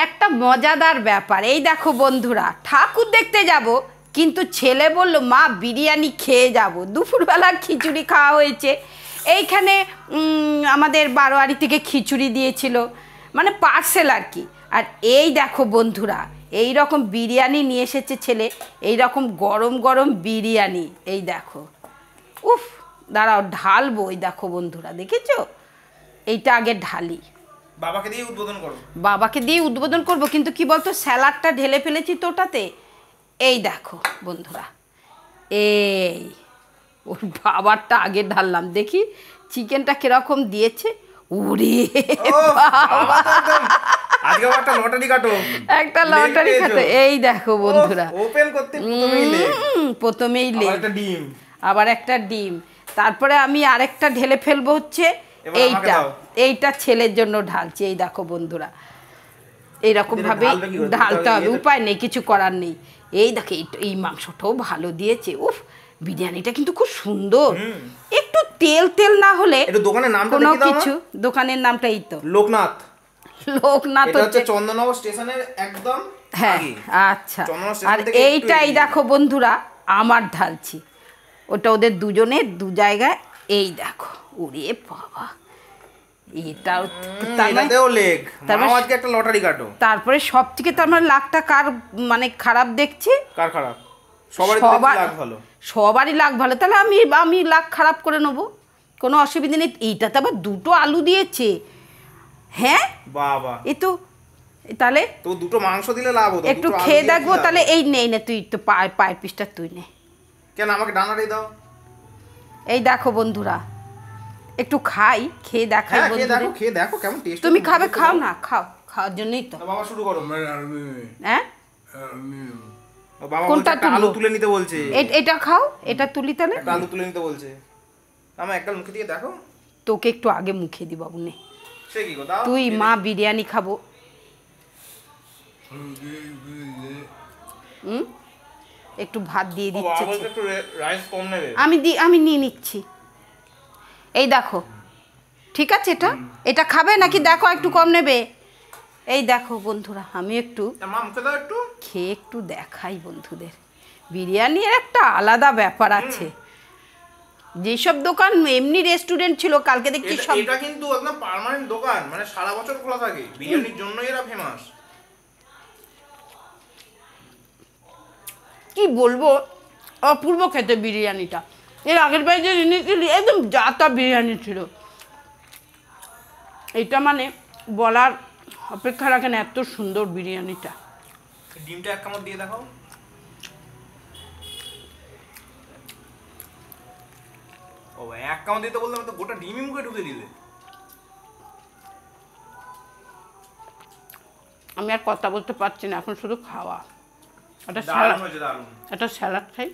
একটা মজাদার ব্যাপার, এই দেখো বন্ধুরা, ঠাকুর দেখতে যাব কিন্তু ছেলে বলল মা বিরিয়ানি খেয়ে যাব। দুপুরবেলা খিচুড়ি খাওয়া হয়েছে, এইখানে আমাদের বারোয়ারি থেকে খিচুড়ি দিয়েছিল, মানে পার্সেল আর কি। আর এই দেখো বন্ধুরা, এই রকম বিরিয়ানি নিয়ে এসেছে ছেলে, এই রকম গরম গরম বিরিয়ানি, এই দেখো। উফ, দাঁড়াও ঢালবো, এই দেখো বন্ধুরা, দেখেছো? এইটা আগে ঢালি, বাবাকে দিয়ে উদ্বোধন করব। বাবাকে দিয়ে উদ্বোধন করব, কিন্তু কি বলতো, স্যালাডটা ঢেলে ফেলেছি তো ওটাতে। এই দেখো বন্ধুরা, এই ওর বাবারটা আগে ঢাললাম, দেখি চিকেনটা কিরকম দিয়েছে। উড়ে আজকে একটা লটারি কাটো, একটা লটারি কাটো। এই দেখো বন্ধুরা, ওপেন করতে প্রথমেই লেগ, একটা ডিম, আবার একটা ডিম, তারপরে আমি আরেকটা ঢেলে ফেলবো, হচ্ছে এইটা ছেলের জন্য ঢালছি। এই দেখো বন্ধুরা, এইরকম ভাবে ঢালতে হবে, উপায় নেই, কিছু করার নেই। এই দেখো, এই মাংসটাও ভালো দিয়েছে। উফ, বিরিয়ানিটা কিন্তু খুব সুন্দর। একটু তেল তেল না হলে দোকানের নামটা কোনো কিছু, দোকানের নামটা এই তো লোকনাথ। লোকনাথ হচ্ছে চন্দননগর স্টেশনের একদম। হ্যাঁ, আচ্ছা। আর এইটাই দেখো বন্ধুরা, আমার ঢালছি, ওটা ওদের দুজনের দু জায়গায়। এই দেখো, ওরে বাবা, এটাও লেগ, আজকে একটা লটারি কাটো। তারপরে সব থেকে তার মানে লাখটা কার মানে খারাপ দেখছি? কার খারাপ? সবারই লাখ ভালো। তাহলে আমি লাখ খারাপ করে নেবো, কোনো অসুবিধা নেই। এইটাতে আবার দুটো আলু দিয়েছে। হ্যাঁ বাবা, এ তো তাহলে তো দুটো মাংস দিলে লাভ হতো। একটু খেয়ে দেখবো তাহলে। এই নেই না, তুই তো পায়ের পিসটা তুই নে। কেন, আমাকে ডানাটাই দাও। এই দেখো বন্ধুরা, একটু খাই, খেয়ে দেখাই বন্ধুরা, খেয়ে দেখো কেমন টেস্ট। তুমি খাবে? খাও না, খাওয়ার জন্যই তো। বাবা শুরু করো। হ্যাঁ, বাবা কোনটা আলু তুলে নিতে বলছে। এটা খাও, এটা তুলি তাহলে। আলু তুলে নিতে বলছে। আমার একটা মুখে দিয়ে দেখো। তোকে একটু আগে মুখে দি বাবু, নে। সে কি কথা, তুই মা বিরিয়ানি খাবো। একটু ভাত দিয়ে দিচ্ছি, আমি নিয়ে নিচ্ছি। এই দেখো, ঠিক আছে, এটা খাবে নাকি দেখো, একটু কম নেবে। এই দেখো বন্ধুরা, আমি একটু খেয়ে একটু দেখাই বন্ধুদের। বিরিয়ানির একটা আলাদা ব্যাপার আছে। যেসব দোকান এমনি রেস্টুরেন্ট ছিল, কালকে দেখছি সব। এটা কিন্তু একদম পার্মানেন্ট দোকান, মানে সারা বছর খোলা থাকে, বিরিয়ানির জন্যই এরা ফেমাস। কি বলবো, অপূর্ব খেতে বিরিয়ানিটা। এর আগের বারে যে এনেছিলি একদম জাতা বিরিয়ানি ছিল, এটা মানে বলার অপেক্ষা রাখে না, এত সুন্দর বিরিয়ানিটা। ডিমটা এক কামড় দিয়ে দেখাও। ও এক কামড় দিতে বললাম তো, গোটা ডিমই মুখে ঢুকে দিলে। আমি আর কথা বলতে পারছি না এখন, শুধু খাওয়া। একটা স্যালাড খাই।